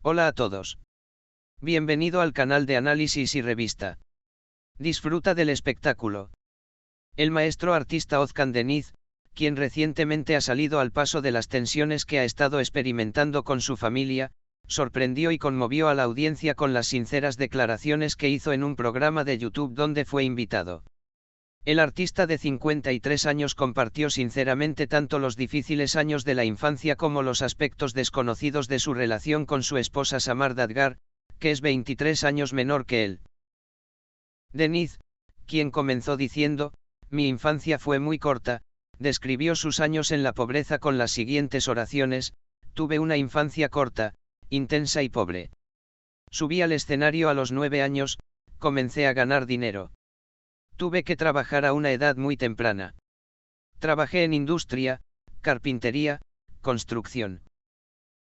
Hola a todos. Bienvenido al canal de análisis y revista. Disfruta del espectáculo. El maestro artista Özkan Deniz, quien recientemente ha salido al paso de las tensiones que ha estado experimentando con su familia, sorprendió y conmovió a la audiencia con las sinceras declaraciones que hizo en un programa de YouTube donde fue invitado. El artista de 53 años compartió sinceramente tanto los difíciles años de la infancia como los aspectos desconocidos de su relación con su esposa Samar Dadgar, que es 23 años menor que él. Deniz, quien comenzó diciendo, "Mi infancia fue muy corta", describió sus años en la pobreza con las siguientes oraciones: "Tuve una infancia corta, intensa y pobre. Subí al escenario a los 9 años, comencé a ganar dinero. Tuve que trabajar a una edad muy temprana. Trabajé en industria, carpintería, construcción.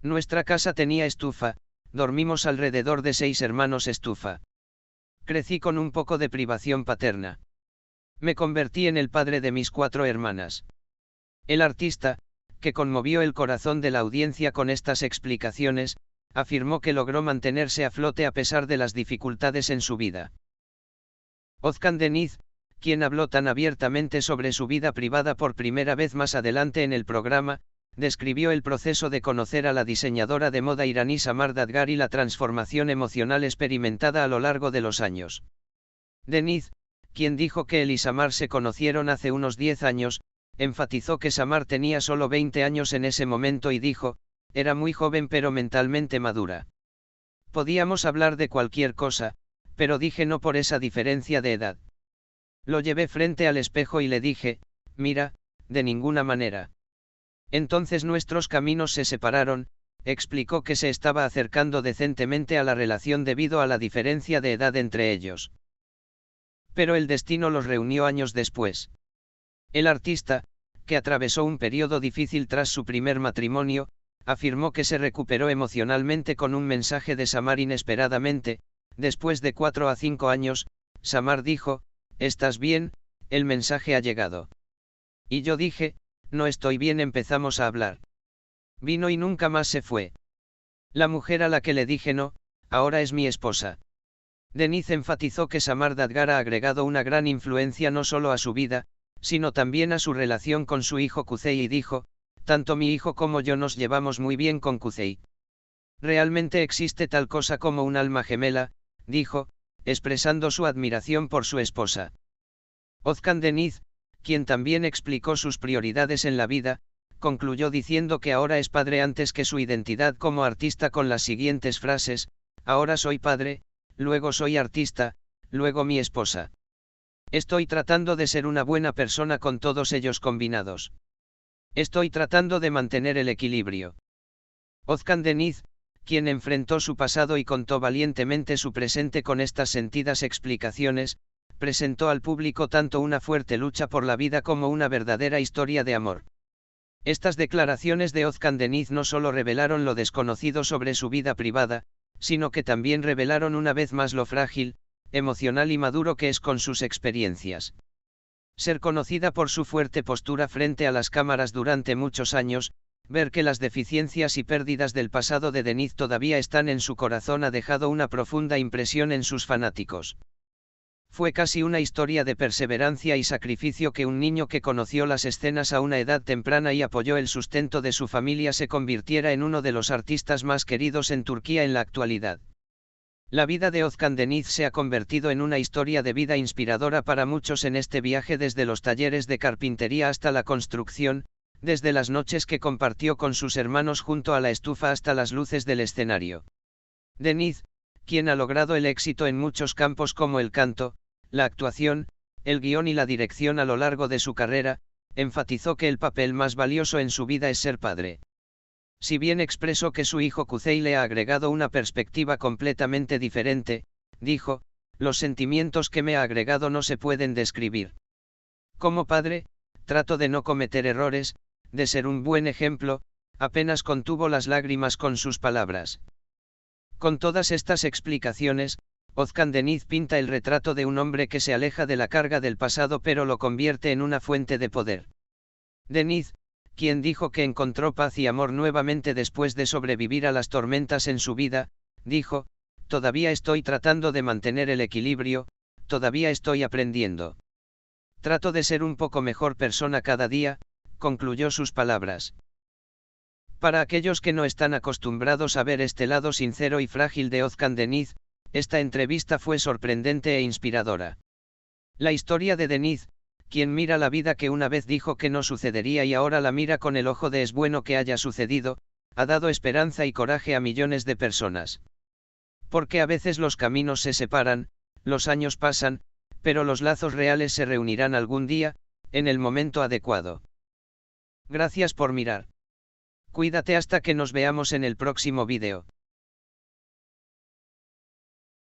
Nuestra casa tenía estufa, dormimos alrededor de 6 hermanos estufa. Crecí con un poco de privación paterna. Me convertí en el padre de mis 4 hermanas". El artista, que conmovió el corazón de la audiencia con estas explicaciones, afirmó que logró mantenerse a flote a pesar de las dificultades en su vida. Özkan Deniz, quien habló tan abiertamente sobre su vida privada por primera vez más adelante en el programa, describió el proceso de conocer a la diseñadora de moda iraní Samar Dadgar y la transformación emocional experimentada a lo largo de los años. Deniz, quien dijo que él y Samar se conocieron hace unos 10 años, enfatizó que Samar tenía solo 20 años en ese momento y dijo, "Era muy joven pero mentalmente madura. Podíamos hablar de cualquier cosa, pero dije no por esa diferencia de edad. Lo llevé frente al espejo y le dije, mira, de ninguna manera. Entonces nuestros caminos se separaron", explicó que se estaba acercando decentemente a la relación debido a la diferencia de edad entre ellos. Pero el destino los reunió años después. El artista, que atravesó un periodo difícil tras su primer matrimonio, afirmó que se recuperó emocionalmente con un mensaje de Samar inesperadamente. Después de 4 a 5 años, Samar dijo, "¿Estás bien?, el mensaje ha llegado. Y yo dije, no estoy bien". Empezamos a hablar. Vino y nunca más se fue. La mujer a la que le dije no, ahora es mi esposa". Deniz enfatizó que Samar Dadgar ha agregado una gran influencia no solo a su vida, sino también a su relación con su hijo Kuzey y dijo, "Tanto mi hijo como yo nos llevamos muy bien con Kuzey. Realmente existe tal cosa como un alma gemela", dijo, expresando su admiración por su esposa. Özkan Deniz, quien también explicó sus prioridades en la vida, concluyó diciendo que ahora es padre antes que su identidad como artista con las siguientes frases: "Ahora soy padre, luego soy artista, luego mi esposa. Estoy tratando de ser una buena persona con todos ellos combinados. Estoy tratando de mantener el equilibrio". Özkan Deniz, quien enfrentó su pasado y contó valientemente su presente con estas sentidas explicaciones, presentó al público tanto una fuerte lucha por la vida como una verdadera historia de amor. Estas declaraciones de Özkan Deniz no solo revelaron lo desconocido sobre su vida privada, sino que también revelaron una vez más lo frágil, emocional y maduro que es con sus experiencias. Ser conocida por su fuerte postura frente a las cámaras durante muchos años, ver que las deficiencias y pérdidas del pasado de Deniz todavía están en su corazón ha dejado una profunda impresión en sus fanáticos. Fue casi una historia de perseverancia y sacrificio que un niño que conoció las escenas a una edad temprana y apoyó el sustento de su familia se convirtiera en uno de los artistas más queridos en Turquía en la actualidad. La vida de Özkan Deniz se ha convertido en una historia de vida inspiradora para muchos en este viaje desde los talleres de carpintería hasta la construcción, desde las noches que compartió con sus hermanos junto a la estufa hasta las luces del escenario. Deniz, quien ha logrado el éxito en muchos campos como el canto, la actuación, el guión y la dirección a lo largo de su carrera, enfatizó que el papel más valioso en su vida es ser padre. Si bien expresó que su hijo Kuzey le ha agregado una perspectiva completamente diferente, dijo, "Los sentimientos que me ha agregado no se pueden describir. Como padre, trato de no cometer errores, de ser un buen ejemplo", apenas contuvo las lágrimas con sus palabras. Con todas estas explicaciones, Özkan Deniz pinta el retrato de un hombre que se aleja de la carga del pasado pero lo convierte en una fuente de poder. Deniz, quien dijo que encontró paz y amor nuevamente después de sobrevivir a las tormentas en su vida, dijo: "Todavía estoy tratando de mantener el equilibrio, todavía estoy aprendiendo. Trato de ser un poco mejor persona cada día", concluyó sus palabras. Para aquellos que no están acostumbrados a ver este lado sincero y frágil de Özcan Deniz, esta entrevista fue sorprendente e inspiradora. La historia de Deniz, quien mira la vida que una vez dijo que no sucedería y ahora la mira con el ojo de "es bueno que haya sucedido", ha dado esperanza y coraje a millones de personas. Porque a veces los caminos se separan, los años pasan, pero los lazos reales se reunirán algún día, en el momento adecuado. Gracias por mirar. Cuídate hasta que nos veamos en el próximo vídeo.